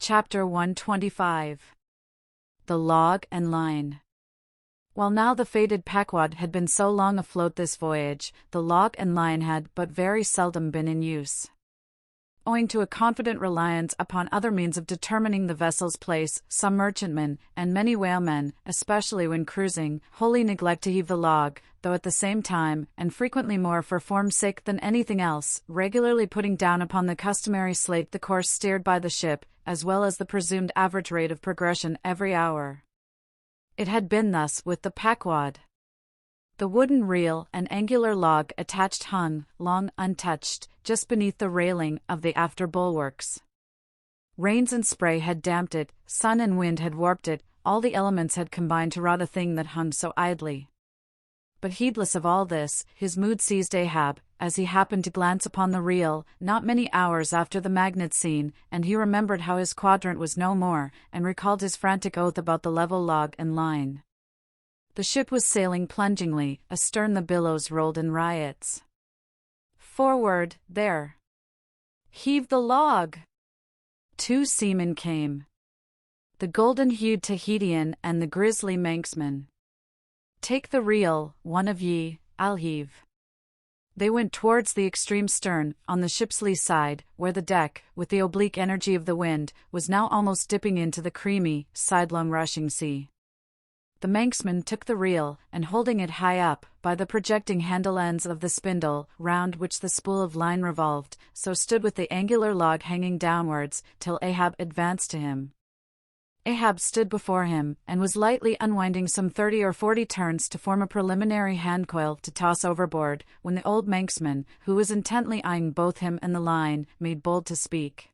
Chapter 125. The Log and Line. While now the fated Pequod had been so long afloat this voyage, the log and line had but very seldom been in use. Owing to a confident reliance upon other means of determining the vessel's place, some merchantmen, and many whalemen, especially when cruising, wholly neglect to heave the log, though at the same time, and frequently more for form's sake than anything else, regularly putting down upon the customary slate the course steered by the ship, as well as the presumed average rate of progression every hour. It had been thus with the Pequod. The wooden reel and angular log attached hung, long untouched, just beneath the railing of the after bulwarks. Rains and spray had damped it, sun and wind had warped it, all the elements had combined to rot a thing that hung so idly. But heedless of all this, his mood seized Ahab, as he happened to glance upon the reel, not many hours after the magnet scene, and he remembered how his quadrant was no more, and recalled his frantic oath about the level log and line. The ship was sailing plungingly, astern the billows rolled in riots. "Forward, there! Heave the log!" Two seamen came. The golden-hued Tahitian and the grizzly Manxman. "Take the reel, one of ye, I'll heave." They went towards the extreme stern, on the ship's lee side, where the deck, with the oblique energy of the wind, was now almost dipping into the creamy, sidelong rushing sea. The Manxman took the reel, and holding it high up, by the projecting handle ends of the spindle, round which the spool of line revolved, so stood with the angular log hanging downwards, till Ahab advanced to him. Ahab stood before him, and was lightly unwinding some 30 or 40 turns to form a preliminary handcoil to toss overboard, when the old Manxman, who was intently eyeing both him and the line, made bold to speak.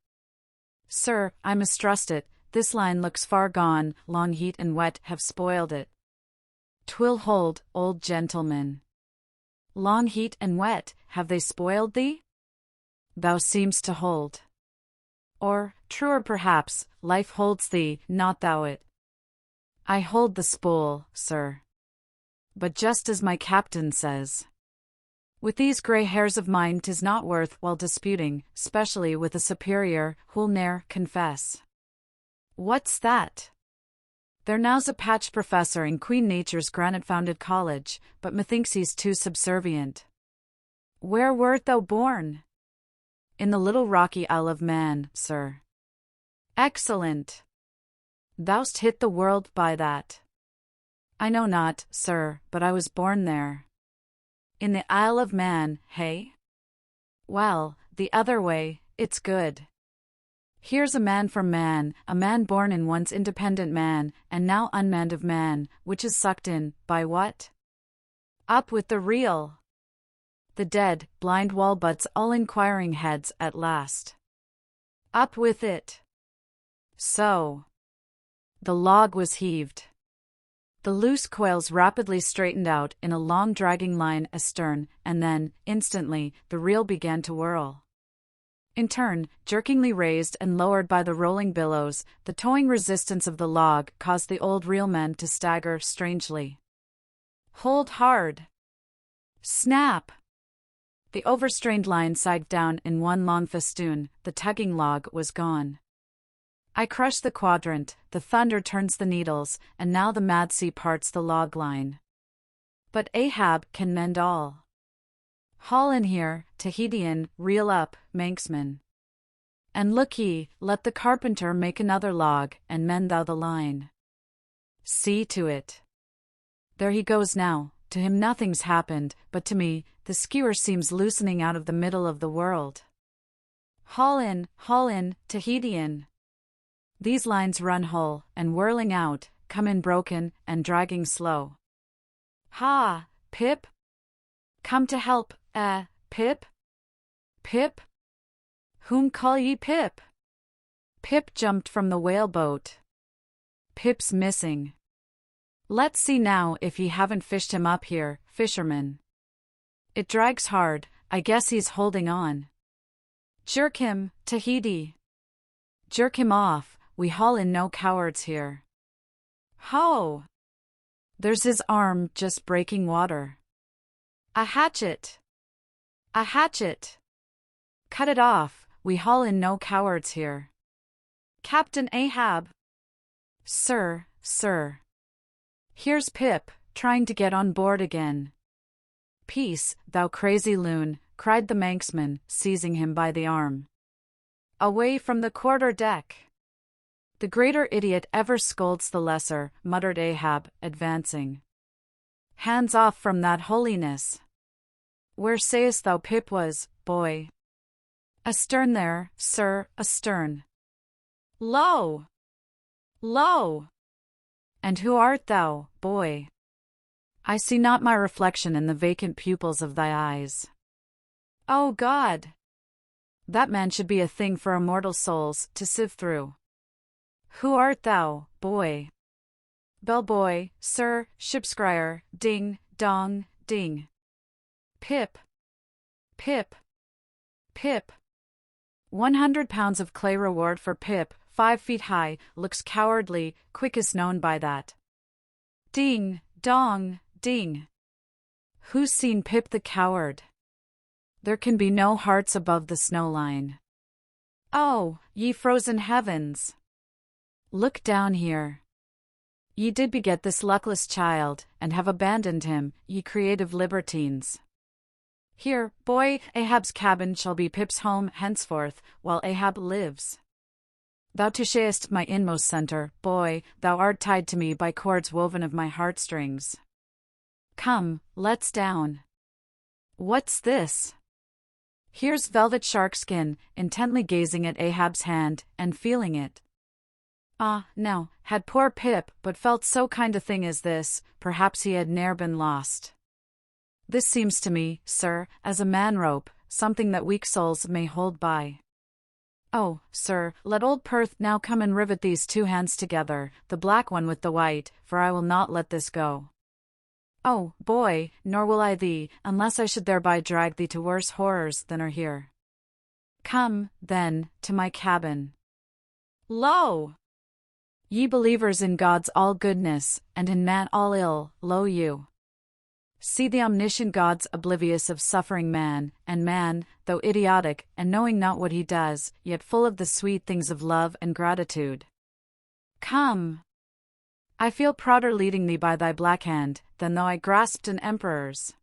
"Sir, I mistrust it. This line looks far gone, long heat and wet have spoiled it." "'Twill hold, old gentleman." "Long heat and wet, have they spoiled thee?" "Thou seemst to hold." Or, truer perhaps, life holds thee, not thou it. "I hold the spool, sir. But just as my captain says. With these grey hairs of mine 'tis not worth while disputing, specially with a superior, who'll ne'er confess." "What's that?" "There now's a patched professor in Queen Nature's granite-founded college, but methinks he's too subservient." "Where wert thou born?" "In the little rocky Isle of Man, sir." "Excellent. Thou'st hit the world by that." "I know not, sir, but I was born there." "In the Isle of Man, hey?" "Well, the other way, it's good. Here's a man from man, a man born in once independent man, and now unmanned of man, which is sucked in, by what? Up with the reel!" The dead, blind wall butts all inquiring heads at last. "Up with it!" So. The log was heaved. The loose coils rapidly straightened out in a long dragging line astern, and then, instantly, the reel began to whirl. In turn, jerkingly raised and lowered by the rolling billows, the towing resistance of the log caused the old reelman to stagger strangely. "Hold hard!" Snap! The overstrained line sagged down in one long festoon, the tugging log was gone. I crush the quadrant, the thunder turns the needles, and now the mad sea parts the log line. But Ahab can mend all. Haul in here, Tahitian, reel up, Manxman. And look ye, let the carpenter make another log, and mend thou the line. See to it. There he goes now. To him nothing's happened, but to me, the skewer seems loosening out of the middle of the world. Haul in, Tahitian. These lines run whole, and whirling out, come in broken, and dragging slow. Ha, Pip? Come to help, Pip? Pip? Whom call ye Pip? Pip jumped from the whaleboat. Pip's missing. Let's see now if ye haven't fished him up here, fisherman. It drags hard, I guess he's holding on. Jerk him, Tahiti. Jerk him off, we haul in no cowards here. Ho! There's his arm just breaking water. A hatchet! A hatchet! Cut it off, we haul in no cowards here. Captain Ahab. Sir, sir. Here's Pip, trying to get on board again. Peace, thou crazy loon, cried the Manxman, seizing him by the arm. Away from the quarter-deck. The greater idiot ever scolds the lesser, muttered Ahab, advancing. Hands off from that holiness. Where sayest thou Pip was, boy? Astern there, sir, astern. Lo! Lo! And who art thou, boy? I see not my reflection in the vacant pupils of thy eyes. O God! That man should be a thing for immortal souls to sift through. Who art thou, boy? Bellboy, sir, shipscrier, ding, dong, ding. Pip. Pip. Pip. 100 pounds of clay reward for Pip, 5 feet high, looks cowardly, quickest known by that. Ding, dong, ding. Who's seen Pip the coward? There can be no hearts above the snow line. Oh, ye frozen heavens! Look down here. Ye did beget this luckless child, and have abandoned him, ye creative libertines. Here, boy, Ahab's cabin shall be Pip's home henceforth, while Ahab lives. Thou touchest my inmost centre, boy, thou art tied to me by cords woven of my heartstrings. Come, let's down. What's this? Here's velvet sharkskin, intently gazing at Ahab's hand, and feeling it. Ah, now, had poor Pip but felt so kind a thing as this, perhaps he had ne'er been lost. This seems to me, sir, as a man-rope, something that weak souls may hold by. Oh, sir, let old Perth now come and rivet these two hands together, the black one with the white, for I will not let this go. Oh, boy, nor will I thee, unless I should thereby drag thee to worse horrors than are here. Come, then, to my cabin. Lo! Ye believers in God's all-goodness, and in man all-ill, lo you! See the omniscient God's oblivious of suffering man, and man, though idiotic, and knowing not what he does, yet full of the sweet things of love and gratitude. Come! I feel prouder leading thee by thy black hand, than though I grasped an emperor's.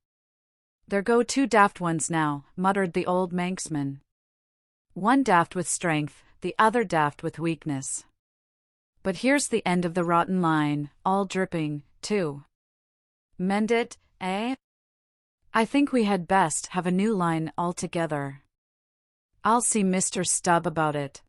There go 2 daft ones now, muttered the old Manxman. One daft with strength, the other daft with weakness. But here's the end of the rotten line, all dripping, too. Mend it, eh? I think we had best have a new line altogether. I'll see Mr. Stubb about it.